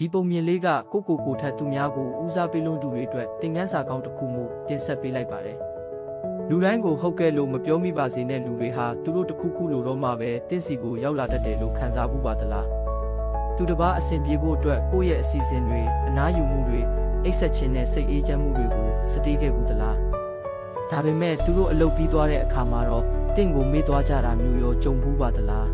ဒီပုံမြင်လေးကကိုထက်သူများကိုဦးစားပေးလို့သူတွေအတွက်သင်ခန်းစာကောင်းတစ်ခုမှုတင်ဆက်ပေးလိုက်ပါတယ်လူတိုင်းကိုဟုတ်ကဲ့လို့မပြောမိပါစေနဲ့လူတွေဟာသူတို့တစ်ခုလို့တော့မှပဲတင့်စီကိုရောက်လာတတ်တယ်လို့ခံစားမှုပါသလားသူတစ်ပါးအဆင်ပြေဖို့အတွက်ကိုယ့်ရဲ့အစီအစဉ်တွေအနားယူမှုတွေအိတ်ဆက်ခြင်းနဲ့စိတ်အေးချမ်းမှုတွေကိုစတေးခဲ့ဘူးသလားဒါပေမဲ့သူတို့အလုပ်ပြီးသွားတဲ့အခါမှာတော့တင့်ကိုမေ့သွားကြတာမျိုးရောကြုံဘူးပါသလား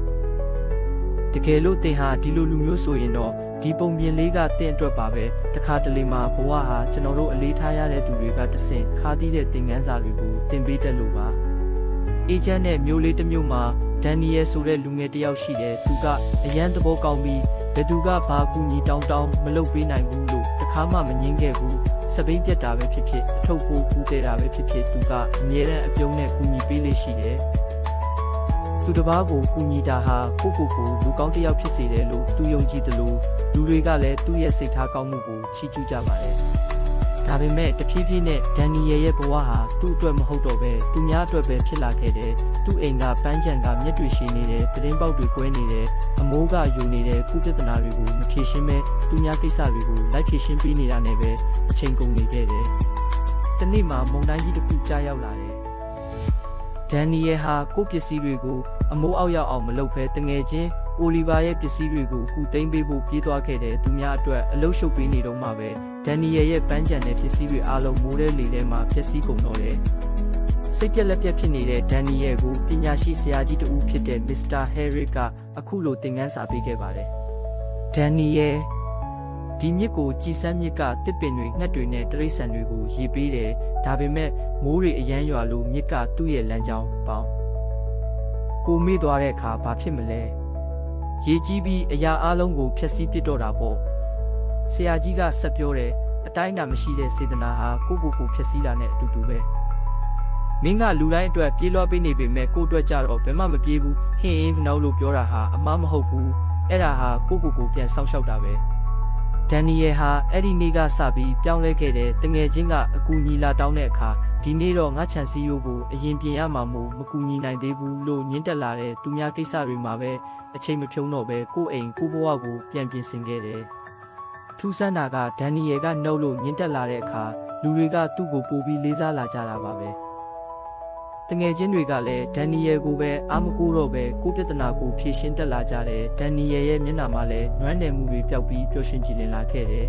တကယ်လို့တင်ဟာဒီလိုလူမျိုးဆိုရင်တော့ဒီပုံပြင်လေးကတင့်အတွက်ပါပဲတခါတလေမှာဘဝဟာကျွန်တော်တို့အလေးထားရတဲ့သူတွေကတဆင့်ခါးသီးတဲ့သင်ခန်းစာတွေကိုတင်ပေးတတ်လို့ပါအေဂျင့်နဲ့မျိုးလေးတစ်မျိုးမှာဒန်နီယယ်ဆိုတဲ့လူငယ်တစ်ယောက်ရှိတယ်သူကအရန်သဘောကောင်းပြီးဘယ်သူကဘာကူညီတောင်းမလုပ်ပေးနိုင်ဘူးလို့တခါမှမငင်းခဲ့ဘူးစပိန်ပြတ်တာပဲဖြစ်ဖြစ်အထုပ်ကိုကူးတဲ့တာပဲဖြစ်ဖြစ်သူကအမြဲတမ်းအပြုံးနဲ့ကူညီပေးလေရှိတယ်သူတစ်ပါးကိုကူညီတာဟာကိုလူကောင်းတစ်ယောက်ဖြစ်စေတယ်လို့သူယုံကြည်တယ်လို့လူတွေကလည်းသူ့ရဲ့စိတ်ထားကောင်းမှုကိုချီးကျူးကြပါတယ်ဒါပေမဲ့တဖြည်းဖြည်းနဲ့ဒန်နီယယ်ရဲ့ဘဝဟာသူ့အတွက်မဟုတ်တော့ပဲသူများအတွက်ပဲဖြစ်လာခဲ့တယ်သူ့အိမ်ကပန်းချံကမျက်တွေရှိနေတယ်သတင်းပေါက်တွေကွဲနေတယ်အမိုးကယူနေတယ်ကုသနာတွေကိုမဖြေရှင်းပဲသူများကိစ္စတွေကိုလိုက်ဖြေရှင်းပေးနေတာနဲ့ပဲအချိန်ကုန်နေခဲ့တယ်တနေ့မှာမုန်တိုင်းကြီးတစ်ခုကြားရောက်လာတယ်ဒန်နီယယ်ဟာကိုယ့်ပစ္စည်းတွေကိုအမိုးအောက်ရောက်အောင်မလုပ်ဘဲတငယ်ချင်းအိုလီဗာရဲ့ပစ္စည်းတွေကိုကူသိမ်းပေးဖို့ပြေးသွားခဲ့တဲ့သူများအတွက်အလုပ်ရှုပ်ပေးနေတော့မှပဲဒန်နီယယ်ရဲ့ပန်းချံတဲ့ပစ္စည်းတွေအားလုံးမိုးတဲ့လေထဲမှာဖျက်ဆီးကုန်တော့တယ်။စိတ်ပြက်လက်ပြက်ဖြစ်နေတဲ့ဒန်နီယယ်ကိုပညာရှိဆရာကြီးတူဖြစ်တဲ့မစ္စတာဟဲရစ်ကအခုလိုသင်ခန်းစာပေးခဲ့ပါတယ်။ဒန်နီယယ်ဒီမြစ်ကိုကြည်စမ်းမြစ်ကတစ်ပင်တွေငှက်တွေနဲ့တိရစ္ဆာန်တွေကိုရေပေးတယ်ဒါပေမဲ့မိုးတွေအရန်ရွာလို့မြစ်ကသူ့ရဲ့လမ်းကြောင်းပေါင်းကိုမေ့သွားတဲ့အခါဘာဖြစ်မလဲရေကြီးပြီးအရာအလုံးကိုဖျက်ဆီးပစ်တော့တာပေါ့ဆရာကြီးကဆက်ပြောတယ်အတိုင်းအတာမရှိတဲ့စေတနာဟာကိုဖျက်ဆီးတာနဲ့အတူတူပဲမင်းကလူတိုင်းအတွက်ပြေးလွှားပေးနေပေမဲ့ကိုအတွက်ကြတော့ဘယ်မှမပြေးဘူးဟင်းအင်းနောက်လို့ပြောတာဟာအမှားမဟုတ်ဘူးအဲ့ဒါဟာကိုပြန်ဆောက်ရှောက်တာပဲဒန်နီယယ်ဟာအဲ့ဒီနေ့ကစပြီးပြောင်းလဲခဲ့တဲ့တငယ်ချင်းကအကူညီလာတောင်းတဲ့အခါဒီနေ့တော့ငါချန်စီယိုကိုအရင်ပြင်ရမှာမို့မကူညီနိုင်သေးဘူးလို့ညှင်းတက်လာတဲ့သူများကိစ္စတွေမှာပဲအချိန်မဖြုံးတော့ပဲကိုယ့်အိမ်ကိုဘဝကိုပြန်ပြင်ဆင်ခဲ့တယ်ထူးဆန်းတာကဒန်နီယယ်ကနှုတ်လို့ညှင်းတက်လာတဲ့အခါလူတွေကသူ့ကိုပို့ပြီးလေးစားလာကြတာပါပဲတငယ်ချင်းတွေကလည်းဒန်နီယယ်ကိုပဲအာမကိုတော့ပဲကိုပြဿနာကိုဖြေရှင်းတက်လာကြတယ်ဒန်နီယယ်ရဲ့မျက်နှာမှာလည်းနွမ်းနယ်မှုတွေပျောက်ပြီးပျော်ရွှင်ကြည်လင်လာခဲ့တယ်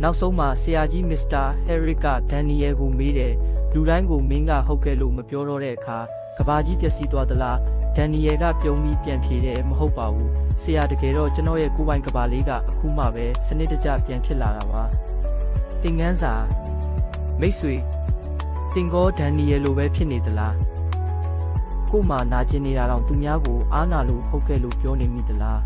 နောက်ဆုံးမှာဆရာကြီးမစ္စတာဟဲရစ်ကဒန်နီယယ်ကိုမေးတယ်လူတိုင်းကိုမင်းကဟုတ်ကဲ့လို့မပြောတော့တဲ့အခါကဘာကြီးပျက်စီးသွားသလားဒန်နီယယ်ကပြုံးပြီးပြန်ဖြေတယ်မဟုတ်ပါဘူးဆရာတကယ်တော့ကျွန်တော်ရဲ့ကိုယ်ပိုင်ကဘာလေးကအခုမှပဲစနစ်တကျပြန်ဖြစ်လာတာပါသင်ခန်းစာမိတ်ဆွေတင်ကောဒန်နီယယ်လိုပဲဖြစ်နေသလားကို့မှာနာကျင်နေတာတော့သူများကိုအားနာလို့ဟုတ်ကဲ့လို့ပြောနေမိသလား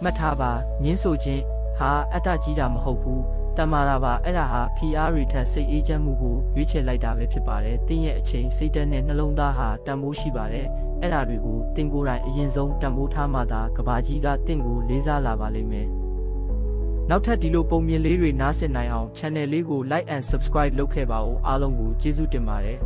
မှတ်ထားပါညင်းဆိုခြင်းဟာအတ္တကြီးတာမဟုတ်ဘူးတမ္မာတာပါအဲ့ဒါဟာ PR ထက်စိတ်အေးချမ်းမှုကိုရွေးချယ်လိုက်တာပဲဖြစ်ပါတယ်တင်းရဲ့အချိန်စိတ်ဓာတ်နဲ့နှလုံးသားဟာတန်ဖိုးရှိပါတယ်အဲ့ဒါတွေကိုတင်ကိုယ်တိုင်အရင်ဆုံးတန်ဖိုးထားမှသာကဘာကြီးကတင့်ကိုလေးစားလာပါလိမ့်မယ်နောက်ထပ်ဒီလိုပုံမြင်လေးတွေနားဆင်နိုင်အောင် channel လေးကို like and subscribe လုပ်ခဲ့ပါဦးအားလုံးကိုကျေးဇူးတင်ပါတယ်